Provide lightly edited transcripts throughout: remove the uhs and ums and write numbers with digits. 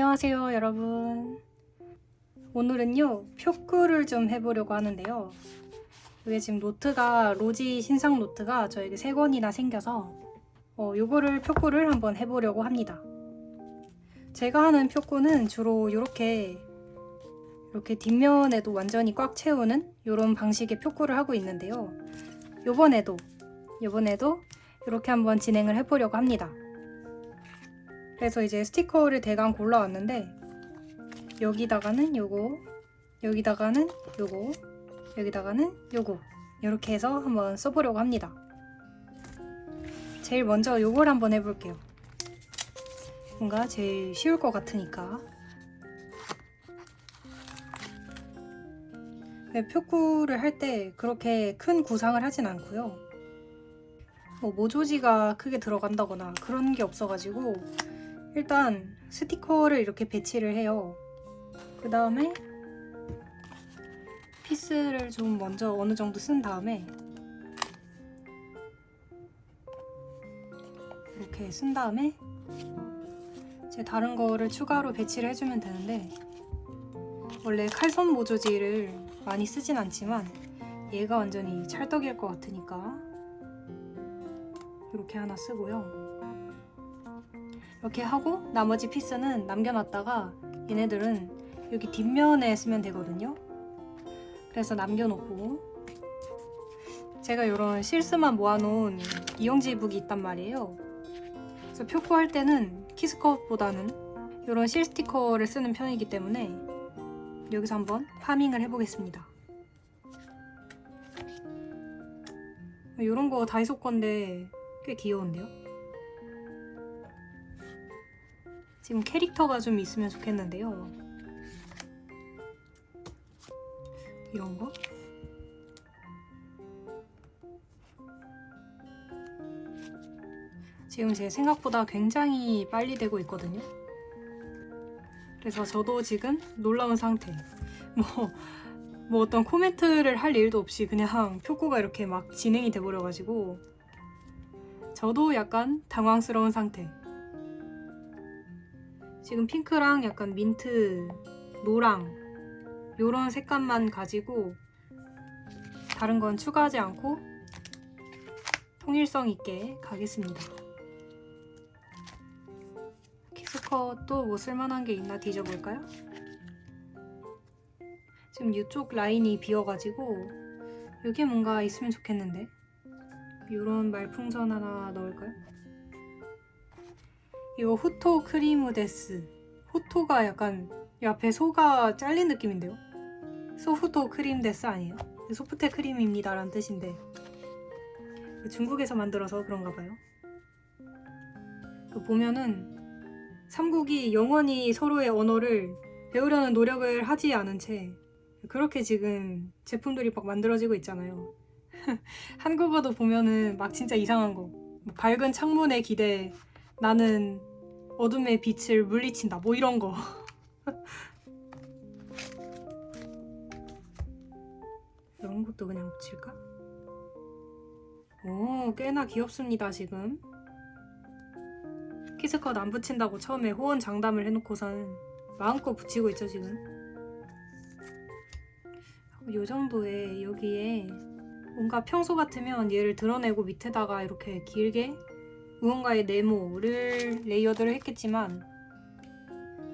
안녕하세요 여러분. 오늘은요 표구를 좀 해보려고 하는데요. 이게 지금 노트가 로지 신상 노트가 저에게 3권이나 생겨서 요거를 표구를 한번 해보려고 합니다. 제가 하는 표구는 주로 이렇게 뒷면에도 완전히 꽉 채우는 이런 방식의 표구를 하고 있는데요. 요번에도 이렇게 한번 진행을 해보려고 합니다. 그래서 이제 스티커를 대강 골라왔는데 여기다가는 요거, 여기다가는 요거, 여기다가는 요거 이렇게 해서 한번 써보려고 합니다. 제일 먼저 요걸 한번 해볼게요. 뭔가 제일 쉬울 것 같으니까. 표구를 할 때 그렇게 큰 구상을 하진 않고요. 모조지가 크게 들어간다거나 그런 게 없어가지고 일단 스티커를 이렇게 배치를 해요. 그 다음에 피스를 좀 먼저 어느 정도 쓴 다음에 이렇게 쓴 다음에 이제 다른 거를 추가로 배치를 해주면 되는데, 원래 칼선 모조지를 많이 쓰진 않지만 얘가 완전히 찰떡일 것 같으니까 이렇게 하나 쓰고요. 이렇게 하고 나머지 피스는 남겨놨다가 얘네들은 여기 뒷면에 쓰면 되거든요. 그래서 남겨놓고, 제가 이런 실스만 모아놓은 이영지북이 있단 말이에요. 그래서 표구 할 때는 키스컷보다는 이런 실 스티커를 쓰는 편이기 때문에 여기서 한번 파밍을 해보겠습니다. 이런 거 다이소 건데 꽤 귀여운데요? 지금 캐릭터가 좀 있으면 좋겠는데요. 이런 거? 지금 제 생각보다 굉장히 빨리 되고 있거든요. 그래서 저도 지금 놀라운 상태. 뭐 어떤 코멘트를 할 일도 없이 그냥 표구가 이렇게 막 진행이 돼버려가지고 저도 약간 당황스러운 상태. 지금 핑크랑 약간 민트, 노랑 요런 색감만 가지고 다른 건 추가하지 않고 통일성 있게 가겠습니다. 키스컷 또 뭐 쓸만한 게 있나 뒤져볼까요? 지금 이쪽 라인이 비어가지고 여기 뭔가 있으면 좋겠는데, 요런 말풍선 하나 넣을까요? 이거 후토 크리무 데스. 후토가 약간 이 앞에 소가 잘린 느낌인데요? 소후토 크림 데스 아니에요? 소프트 크림입니다 라는 뜻인데 중국에서 만들어서 그런가 봐요. 보면은 삼국이 영원히 서로의 언어를 배우려는 노력을 하지 않은 채 그렇게 지금 제품들이 막 만들어지고 있잖아요. 한국어도 보면은 막 진짜 이상한 거, 밝은 창문에 기대 나는 어둠의 빛을 물리친다 뭐 이런 거. 이런 것도 그냥 붙일까? 오, 꽤나 귀엽습니다. 지금 키스컷 안 붙인다고 처음에 호언장담을 해놓고서는 마음껏 붙이고 있죠 지금. 요 정도에 여기에 뭔가 평소 같으면 얘를 드러내고 밑에다가 이렇게 길게 무언가의 네모를 레이어드를 했겠지만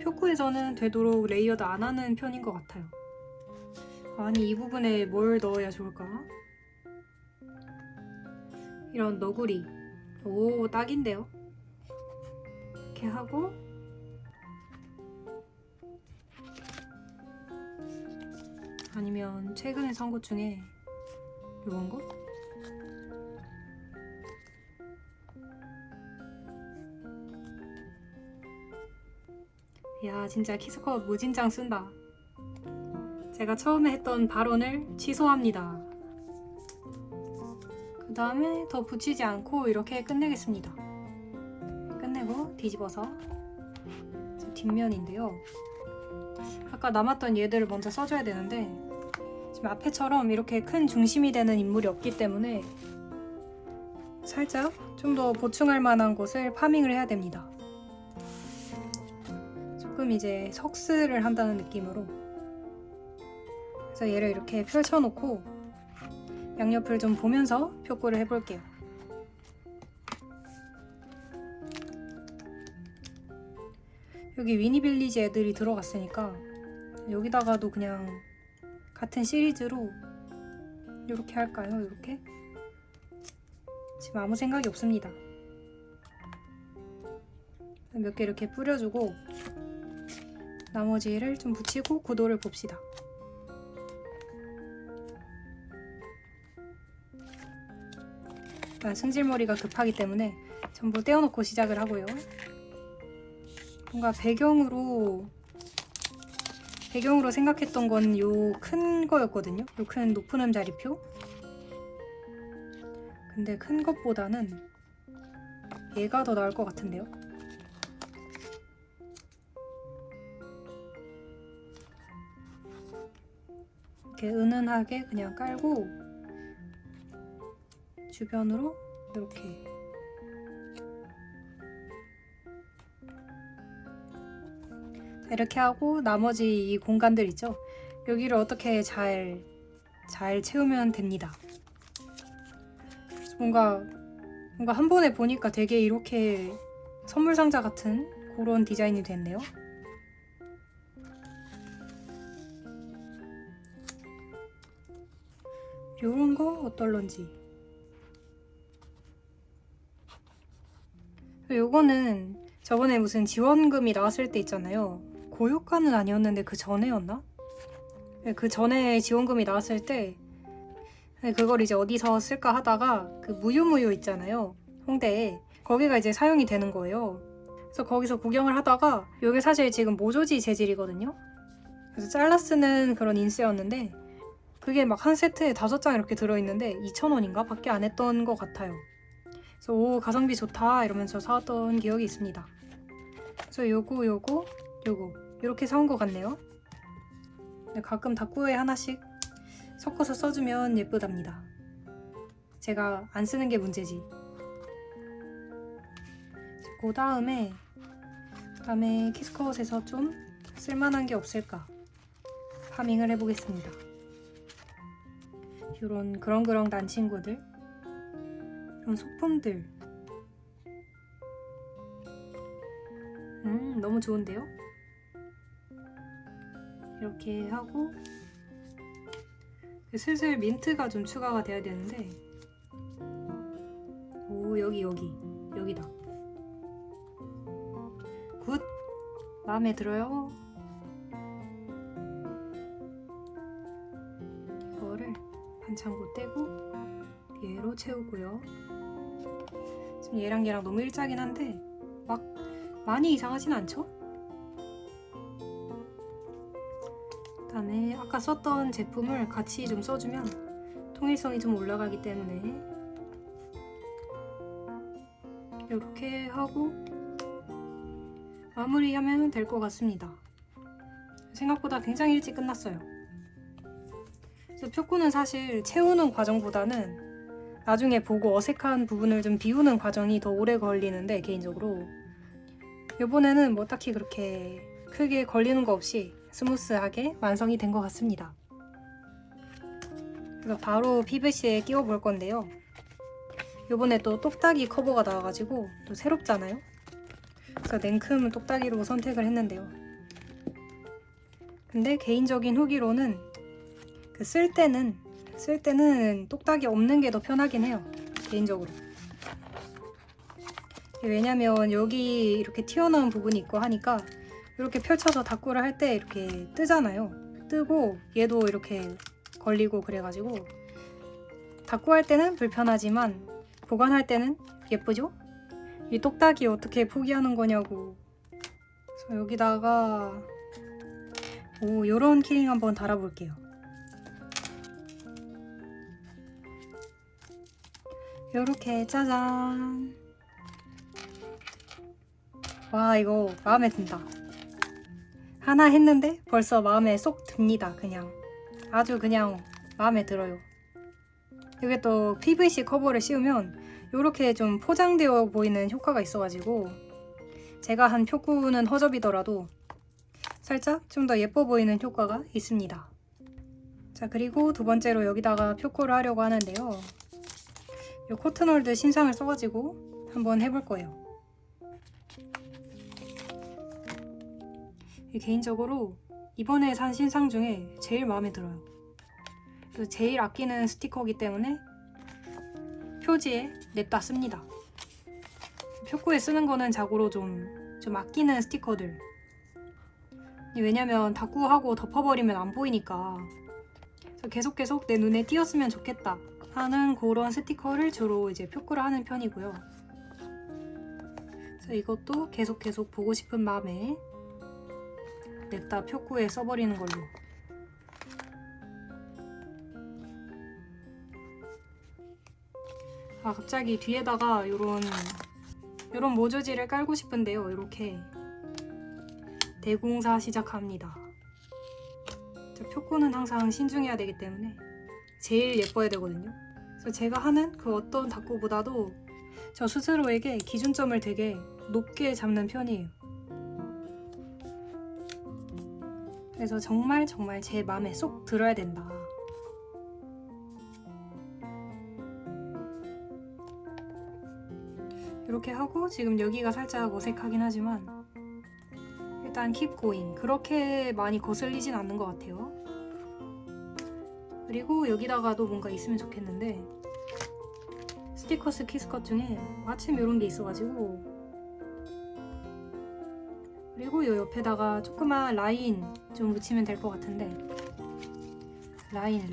표구에서는 되도록 레이어드 안 하는 편인 것 같아요. 아니, 이 부분에 뭘 넣어야 좋을까? 이런 너구리. 오, 딱인데요? 이렇게 하고 아니면 최근에 산 것 중에 이런 거? 야, 진짜 키스컷 무진장 쓴다. 제가 처음에 했던 발언을 취소합니다. 그 다음에 더 붙이지 않고 이렇게 끝내겠습니다. 끝내고 뒤집어서 뒷면인데요. 아까 남았던 얘들을 먼저 써줘야 되는데 지금 앞에처럼 이렇게 큰 중심이 되는 인물이 없기 때문에 살짝 좀 더 보충할 만한 곳을 파밍을 해야 됩니다. 조금 이제 석스를 한다는 느낌으로. 그래서 얘를 이렇게 펼쳐놓고 양옆을 좀 보면서 표구를 해볼게요. 여기 위니빌리지 애들이 들어갔으니까 여기다가도 그냥 같은 시리즈로 이렇게 할까요? 이렇게? 지금 아무 생각이 없습니다. 몇 개 이렇게 뿌려주고 나머지를 좀 붙이고 구도를 봅시다. 일단 승질머리가 급하기 때문에 전부 떼어놓고 시작을 하고요. 뭔가 배경으로 생각했던 건 요 큰 거였거든요. 요 큰 높은 음자리표. 근데 큰 것보다는 얘가 더 나을 것 같은데요. 이렇게 은은하게 그냥 깔고 주변으로 이렇게 이렇게 하고 나머지 이 공간들 있죠? 여기를 어떻게 잘 채우면 됩니다. 뭔가 한 번에 보니까 되게 이렇게 선물 상자 같은 그런 디자인이 됐네요. 요런 거 어떨런지. 요거는 저번에 무슨 지원금이 나왔을 때 있잖아요. 고효과는 아니었는데 그 전에였나? 그 전에 지원금이 나왔을 때 그걸 이제 어디서 쓸까 하다가 그 무유무유 있잖아요. 홍대에. 거기가 이제 사용이 되는 거예요. 그래서 거기서 구경을 하다가 이게 사실 지금 모조지 재질이거든요. 그래서 잘라 쓰는 그런 인쇄였는데 그게 막 한 세트에 5장 이렇게 들어있는데 2,000원인가? 밖에 안 했던 것 같아요. 그래서 오 가성비 좋다 이러면서 사왔던 기억이 있습니다. 그래서 요거 이렇게 사온 것 같네요. 가끔 다꾸에 하나씩 섞어서 써주면 예쁘답니다. 제가 안 쓰는 게 문제지. 그 다음에 키스컷에서 좀 쓸만한 게 없을까 파밍을 해보겠습니다. 이런 그렁그렁단 친구들, 이런 소품들, 너무 좋은데요? 이렇게 하고 슬슬 민트가 좀 추가가 돼야 되는데 오 여기다. 굿! 마음에 들어요. 이거를 반창고 떼고 얘로 채우고요. 지금 얘랑 너무 일자긴 한데 막 많이 이상하진 않죠? 그다음에 아까 썼던 제품을 같이 좀 써주면 통일성이 좀 올라가기 때문에 이렇게 하고 마무리하면 될 것 같습니다. 생각보다 굉장히 일찍 끝났어요. 그래서 표구는 사실 채우는 과정보다는 나중에 보고 어색한 부분을 좀 비우는 과정이 더 오래 걸리는데 개인적으로 이번에는 뭐 딱히 그렇게 크게 걸리는 거 없이 스무스하게 완성이 된 것 같습니다. 그래서 바로 PVC에 끼워 볼 건데요. 이번에 또 똑딱이 커버가 나와가지고 또 새롭잖아요. 그래서 냉큼 똑딱이로 선택을 했는데요. 근데 개인적인 후기로는 쓸 때는 똑딱이 없는 게 더 편하긴 해요. 개인적으로. 왜냐면 여기 이렇게 튀어나온 부분이 있고 하니까 이렇게 펼쳐서 다꾸를 할 때 이렇게 뜨잖아요. 뜨고 얘도 이렇게 걸리고 그래가지고 다꾸할 때는 불편하지만 보관할 때는 예쁘죠? 이 똑딱이 어떻게 포기하는 거냐고. 그래서 여기다가 요런 키링 한번 달아볼게요. 요렇게 짜잔. 와 이거 마음에 든다. 하나 했는데 벌써 마음에 쏙 듭니다. 그냥 아주 그냥 마음에 들어요. 이게 또 PVC 커버를 씌우면 이렇게 좀 포장되어 보이는 효과가 있어가지고 제가 한 표구는 허접이더라도 살짝 좀 더 예뻐 보이는 효과가 있습니다. 자, 그리고 두 번째로 여기다가 표코를 하려고 하는데요. 이 코튼홀드 신상을 써가지고 한번 해볼 거예요. 개인적으로 이번에 산 신상 중에 제일 마음에 들어요. 그래서 제일 아끼는 스티커이기 때문에 표지에 냅다 씁니다. 표코에 쓰는 거는 자고로 좀 아끼는 스티커들. 왜냐면 닦고 덮어버리면 안 보이니까. 그래서 계속 내 눈에 띄었으면 좋겠다 하는 그런 스티커를 주로 이제 표코를 하는 편이고요. 그래서 이것도 계속 보고 싶은 마음에 냅다 표코에 써버리는 걸로. 아, 갑자기 뒤에다가 요런 모조지를 깔고 싶은데요. 이렇게 대공사 시작합니다. 표코는 항상 신중해야 되기 때문에 제일 예뻐야 되거든요. 그래서 제가 하는 그 어떤 닦고보다도 저 스스로에게 기준점을 되게 높게 잡는 편이에요. 그래서 정말 제 마음에 쏙 들어야 된다. 이렇게 하고 지금 여기가 살짝 어색하긴 하지만 일단 keep going. 그렇게 많이 거슬리진 않는 것 같아요. 그리고 여기다가도 뭔가 있으면 좋겠는데 스티커스 키스컷 중에 마침 이런 게 있어가지고, 그리고 이 옆에다가 조그만 라인 좀 묻히면 될 것 같은데 라인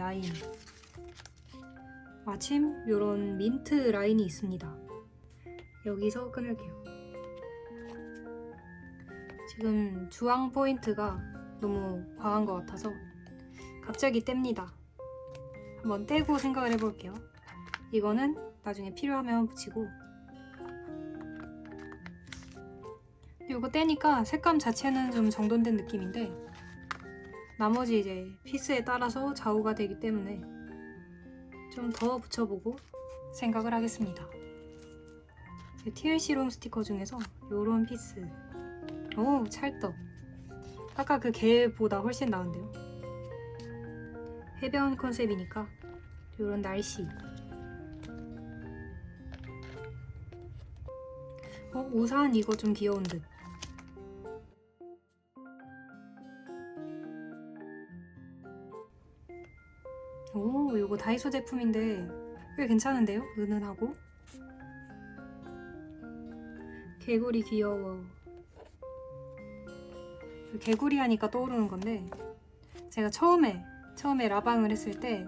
마침 이런 민트 라인이 있습니다. 여기서 끊을게요. 지금 주황 포인트가 너무 과한 것 같아서 갑자기 뗍니다. 한번 떼고 생각을 해볼게요. 이거는 나중에 필요하면 붙이고, 이거 떼니까 색감 자체는 좀 정돈된 느낌인데 나머지 이제 피스에 따라서 좌우가 되기 때문에 좀 더 붙여보고 생각을 하겠습니다. TLC 롬 스티커 중에서 요런 피스, 오 찰떡. 아까 그 개보다 훨씬 나은데요. 해변 컨셉이니까 요런 날씨. 우산 이거 좀 귀여운 듯. 오, 요거 다이소 제품인데 꽤 괜찮은데요? 은은하고. 개구리 귀여워. 개구리 하니까 떠오르는 건데, 제가 처음에 라방을 했을 때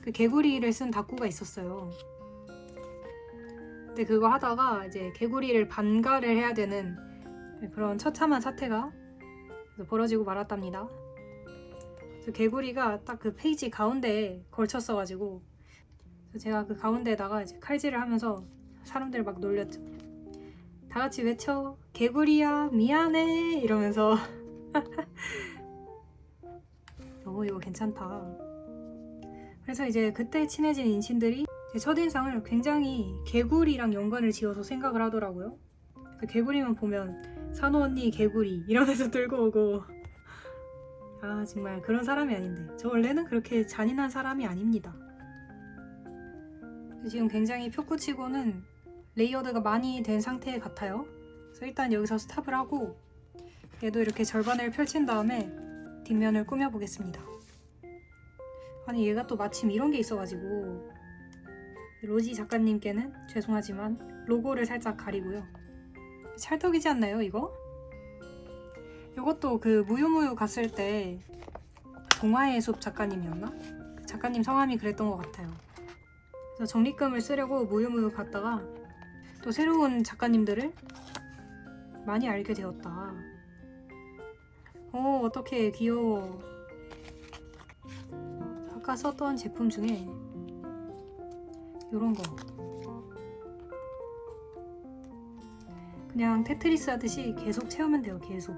그 개구리를 쓴 닦고가 있었어요. 근데 그거 하다가 이제 개구리를 반가를 해야 되는 그런 처참한 사태가 벌어지고 말았답니다. 그래서 개구리가 딱 그 페이지 가운데에 걸쳤어가지고 제가 그 가운데에다가 이제 칼질을 하면서 사람들 막 놀렸죠. 다 같이 외쳐, 개구리야 미안해 이러면서. 이거 괜찮다. 그래서 이제 그때 친해진 인친들이 제 첫인상을 굉장히 개구리랑 연관을 지어서 생각을 하더라고요. 그래서 개구리만 보면 산호 언니 개구리 이러면서 들고 오고. 아, 정말 그런 사람이 아닌데. 저 원래는 그렇게 잔인한 사람이 아닙니다. 지금 굉장히 표코치고는 레이어드가 많이 된 상태 같아요. 그래서 일단 여기서 스탑을 하고 얘도 이렇게 절반을 펼친 다음에 뒷면을 꾸며보겠습니다. 아니, 얘가 또 마침 이런 게 있어가지고 로지 작가님께는 죄송하지만 로고를 살짝 가리고요. 찰떡이지 않나요, 이거? 이것도 그 무유무유 갔을 때 동화의 숲 작가님이었나? 그 작가님 성함이 그랬던 것 같아요. 그래서 적립금을 쓰려고 무유무유 갔다가 또 새로운 작가님들을 많이 알게 되었다. 어떡해, 귀여워. 아까 썼던 제품 중에 요런 거 그냥 테트리스 하듯이 계속 채우면 돼요. 계속.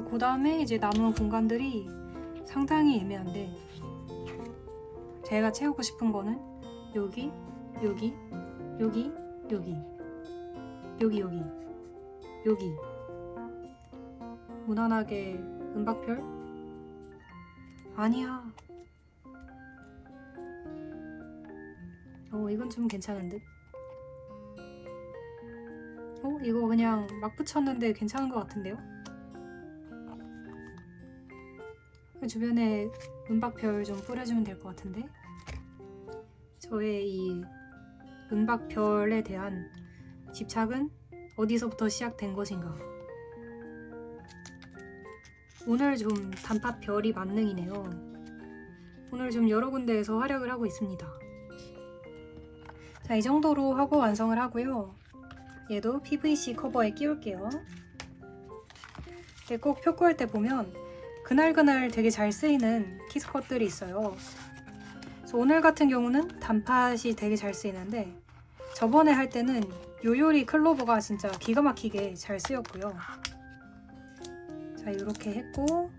그 다음에 이제 남은 공간들이 상당히 애매한데 제가 채우고 싶은 거는 여기, 여기, 여기, 여기, 여기, 여기, 여기. 무난하게 은박별? 아니야. 이건 좀 괜찮은 듯. 이거 그냥 막 붙였는데 괜찮은 것 같은데요? 주변에 은박별 좀 뿌려주면 될 것 같은데? 저의 이 은박별에 대한 집착은 어디서부터 시작된 것인가? 오늘 좀 단팥별이 만능이네요. 오늘 좀 여러 군데에서 활약을 하고 있습니다. 자, 이 정도로 하고 완성을 하고요. 얘도 PVC 커버에 끼울게요. 근데 꼭 표구할 때 보면 그날그날 되게 잘 쓰이는 키스컷들이 있어요. 그래서 오늘 같은 경우는 단팥이 되게 잘 쓰이는데 저번에 할 때는 요요리 클로버가 진짜 기가 막히게 잘 쓰였고요. 자, 이렇게 했고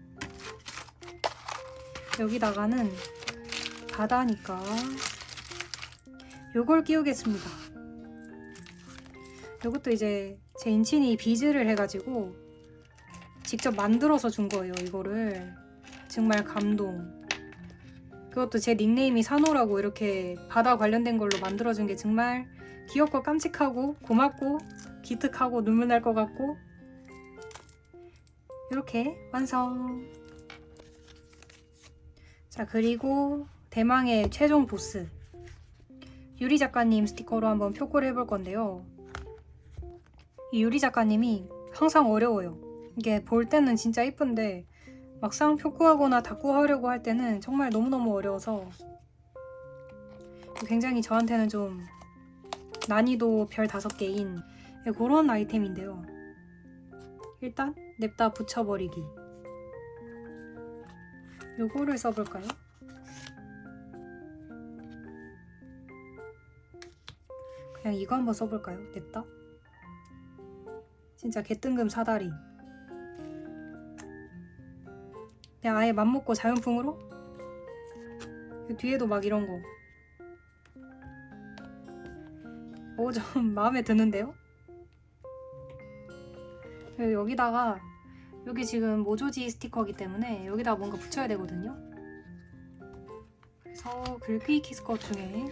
여기다가는 바다니까 요걸 끼우겠습니다. 요것도 이제 제 인친이 비즈를 해가지고 직접 만들어서 준 거예요. 이거를 정말 감동. 그것도 제 닉네임이 산호라고 이렇게 바다 관련된 걸로 만들어준 게 정말 귀엽고 깜찍하고 고맙고 기특하고 눈물 날 것 같고. 이렇게 완성. 자, 그리고 대망의 최종 보스 유리 작가님 스티커로 한번 표고를 해볼 건데요. 이 유리 작가님이 항상 어려워요. 이게 볼 때는 진짜 이쁜데 막상 표구하거나 닦고하려고 할 때는 정말 너무너무 어려워서 굉장히 저한테는 좀 난이도 별 5개인 그런 아이템인데요. 일단 냅다 붙여버리기. 요거를 써볼까요? 그냥 이거 한번 써볼까요? 냅다? 진짜 개뜬금 사다리. 그냥 아예 맘먹고 자연풍으로? 뒤에도 막 이런 거. 좀 마음에 드는데요? 여기다가 여기 지금 모조지 스티커이기 때문에 여기다가 뭔가 붙여야 되거든요. 그래서 글귀 키스컷 중에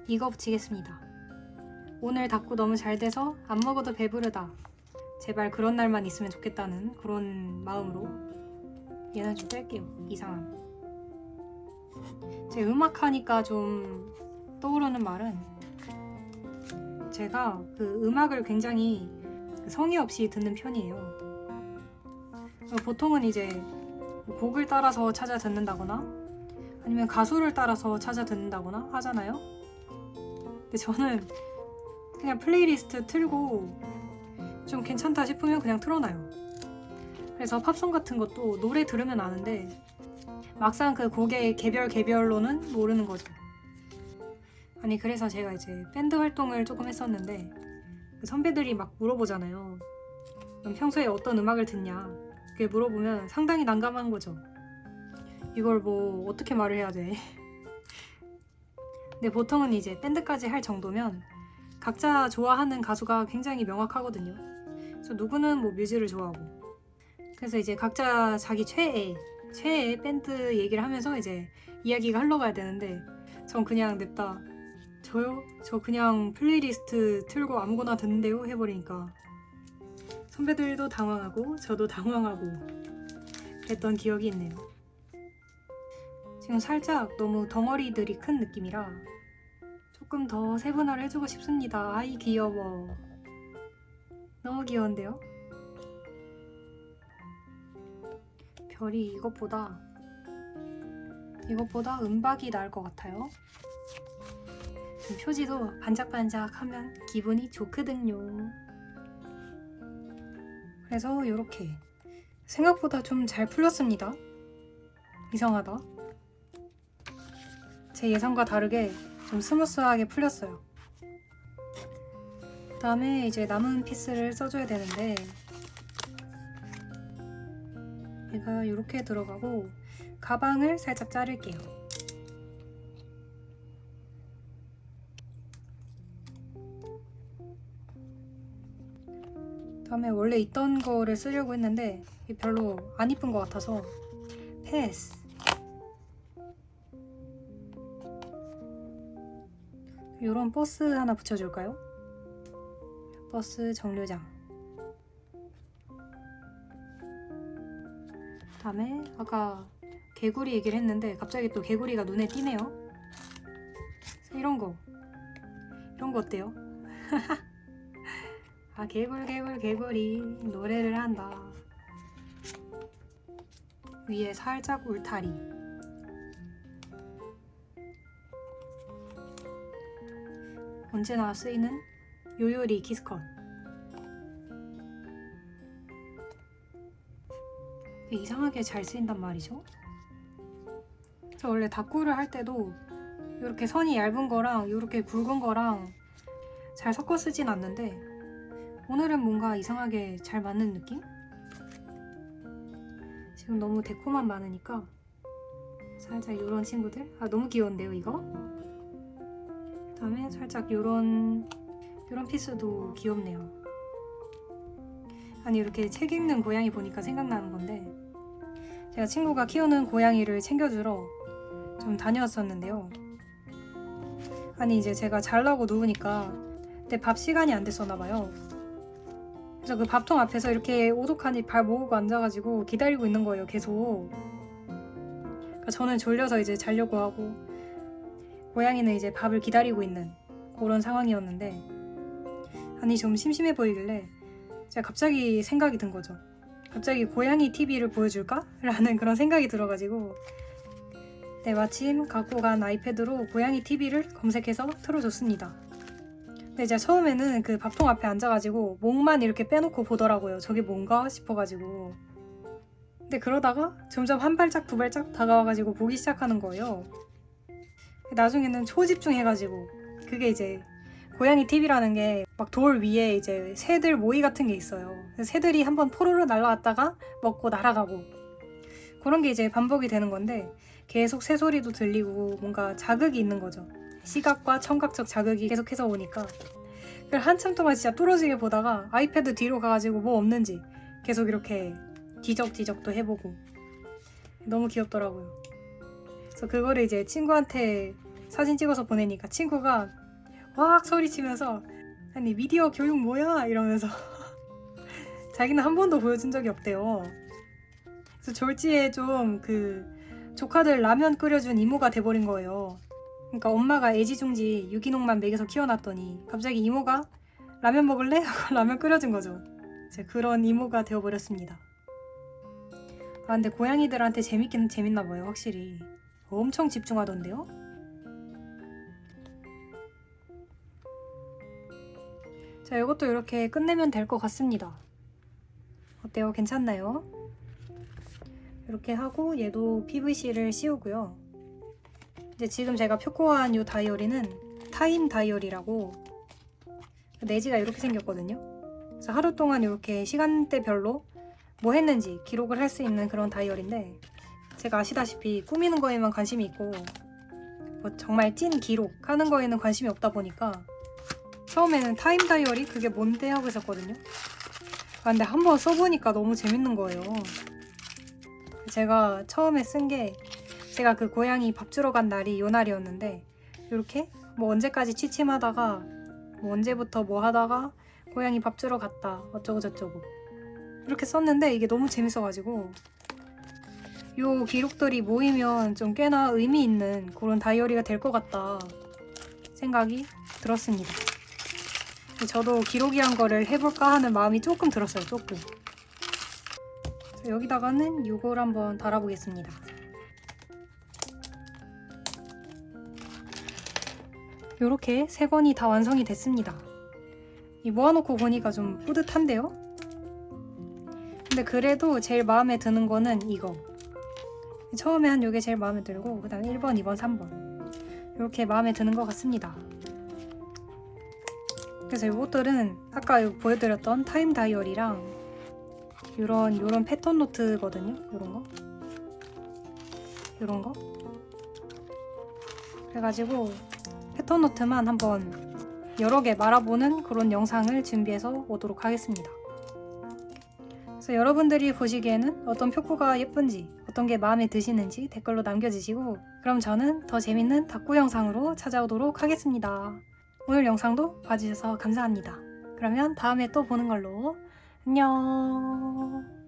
이거 붙이겠습니다. 오늘 닦고 너무 잘 돼서 안 먹어도 배부르다. 제발 그런 날만 있으면 좋겠다는 그런 마음으로 얘는 좀 뺄게요. 이상함. 제 음악 하니까 좀 떠오르는 말은 제가 그 음악을 굉장히 성의 없이 듣는 편이에요. 보통은 이제 곡을 따라서 찾아 듣는다거나 아니면 가수를 따라서 찾아 듣는다거나 하잖아요. 근데 저는 그냥 플레이리스트 틀고 좀 괜찮다 싶으면 그냥 틀어놔요. 그래서 팝송 같은 것도 노래 들으면 아는데 막상 그 곡의 개별로는 모르는 거죠. 아니 그래서 제가 이제 밴드 활동을 조금 했었는데 그 선배들이 막 물어보잖아요. 그럼 평소에 어떤 음악을 듣냐? 그게 물어보면 상당히 난감한 거죠. 이걸 뭐 어떻게 말을 해야 돼? 근데 보통은 이제 밴드까지 할 정도면 각자 좋아하는 가수가 굉장히 명확하거든요. 그래서 누구는 뭐 뮤즈를 좋아하고 그래서 이제 각자 자기 최애 밴드 얘기를 하면서 이제 이야기가 흘러가야 되는데 전 그냥 냅다 저요? 저 그냥 플레이리스트 틀고 아무거나 듣는데요? 해버리니까 선배들도 당황하고 저도 당황하고 그랬던 기억이 있네요. 지금 살짝 너무 덩어리들이 큰 느낌이라 조금 더 세분화를 해주고 싶습니다. 아이 귀여워. 너무 귀여운데요? 별이 이것보다 은박이 나을 것 같아요. 표지도 반짝반짝하면 기분이 좋거든요. 그래서 이렇게 생각보다 좀 잘 풀렸습니다. 이상하다. 제 예상과 다르게 좀 스무스하게 풀렸어요. 그 다음에 이제 남은 피스를 써줘야 되는데 얘가 이렇게 들어가고 가방을 살짝 자를게요. 다음에 원래 있던 거를 쓰려고 했는데 이게 별로 안 이쁜 것 같아서 패스. 이런 버스 하나 붙여줄까요? 버스 정류장. 다음에 아까 개구리 얘기를 했는데 갑자기 또 개구리가 눈에 띄네요. 이런 거 어때요? 아, 개구리 노래를 한다. 위에 살짝 울타리. 언제나 쓰이는 요요리 키스컷. 이상하게 잘 쓰인단 말이죠. 저 원래 다꾸를 할 때도 이렇게 선이 얇은 거랑 이렇게 굵은 거랑 잘 섞어 쓰진 않는데 오늘은 뭔가 이상하게 잘 맞는 느낌? 지금 너무 데코만 많으니까 살짝 이런 친구들. 아, 너무 귀여운데요 이거? 그다음에 살짝 이런 피스도 귀엽네요. 아니, 이렇게 책 읽는 고양이 보니까 생각나는 건데 제가 친구가 키우는 고양이를 챙겨주러 좀 다녀왔었는데요. 아니, 이제 제가 자려고 누우니까 내 밥 시간이 안 됐었나봐요. 그래서 그 밥통 앞에서 이렇게 오독하니 발 모으고 앉아가지고 기다리고 있는 거예요, 계속. 그러니까 저는 졸려서 이제 자려고 하고 고양이는 이제 밥을 기다리고 있는 그런 상황이었는데, 아니 좀 심심해 보이길래 제가 갑자기 생각이 든 거죠. 갑자기 고양이 TV를 보여줄까? 라는 그런 생각이 들어가지고 네, 마침 갖고 간 아이패드로 고양이 TV를 검색해서 틀어줬습니다. 근데 제가 처음에는 그 밥통 앞에 앉아가지고 목만 이렇게 빼놓고 보더라고요. 저게 뭔가 싶어가지고. 근데 그러다가 점점 한 발짝 두 발짝 다가와가지고 보기 시작하는 거예요. 나중에는 초집중해가지고, 그게 이제 고양이 TV라는 게 막 돌 위에 이제 새들 모이 같은 게 있어요. 새들이 한번 포로로 날아왔다가 먹고 날아가고 그런 게 이제 반복이 되는 건데 계속 새소리도 들리고 뭔가 자극이 있는 거죠. 시각과 청각적 자극이 계속해서 오니까 한참 동안 진짜 뚫어지게 보다가 아이패드 뒤로 가가지고 뭐 없는지 계속 이렇게 뒤적뒤적도 해보고 너무 귀엽더라고요. 그래서 그거를 이제 친구한테 사진 찍어서 보내니까 친구가 왁 소리치면서 아니 미디어 교육 뭐야? 이러면서 자기는 한 번도 보여준 적이 없대요. 그래서 졸지에 좀 그 조카들 라면 끓여준 이모가 돼버린 거예요. 그러니까 엄마가 애지중지 유기농만 먹여서 키워놨더니 갑자기 이모가 라면 먹을래? 하고 라면 끓여준 거죠. 이제 그런 이모가 되어버렸습니다. 아, 근데 고양이들한테 재밌긴 재밌나 봐요, 확실히. 엄청 집중하던데요? 자, 이것도 이렇게 끝내면 될 것 같습니다. 어때요? 괜찮나요? 이렇게 하고 얘도 PVC를 씌우고요. 이제 지금 제가 표코한 이 다이어리는 타임 다이어리라고 내지가 이렇게 생겼거든요. 그래서 하루 동안 이렇게 시간대별로 뭐 했는지 기록을 할 수 있는 그런 다이어리인데, 제가 아시다시피 꾸미는 거에만 관심이 있고 뭐 정말 찐 기록하는 거에는 관심이 없다 보니까 처음에는 타임 다이어리 그게 뭔데 하고 있었거든요. 아, 근데 한번 써보니까 너무 재밌는 거예요. 제가 처음에 쓴 게 제가 그 고양이 밥 주러 간 날이 요 날이었는데 이렇게 뭐 언제까지 취침하다가 뭐 언제부터 뭐 하다가 고양이 밥 주러 갔다 어쩌고 저쩌고 이렇게 썼는데 이게 너무 재밌어가지고 요 기록들이 모이면 좀 꽤나 의미 있는 그런 다이어리가 될 것 같다 생각이 들었습니다. 저도 기록이란 거를 해볼까 하는 마음이 조금 들었어요. 조금. 여기다가는 이걸 한번 달아보겠습니다. 이렇게 세 권이 다 완성이 됐습니다. 이 모아놓고 보니까 좀 뿌듯한데요? 근데 그래도 제일 마음에 드는 거는 이거. 처음에 한 요게 제일 마음에 들고 그 다음에 1번, 2번, 3번 이렇게 마음에 드는 것 같습니다. 그래서 이것들은 아까 보여드렸던 타임 다이어리랑 요런 패턴 노트거든요. 요런 거 그래가지고 패턴 노트만 한번 여러 개 말아보는 그런 영상을 준비해서 오도록 하겠습니다. 그래서 여러분들이 보시기에는 어떤 표구가 예쁜지 어떤 게 마음에 드시는지 댓글로 남겨주시고 그럼 저는 더 재밌는 닭구 영상으로 찾아오도록 하겠습니다. 오늘 영상도 봐주셔서 감사합니다. 그러면 다음에 또 보는 걸로 안녕.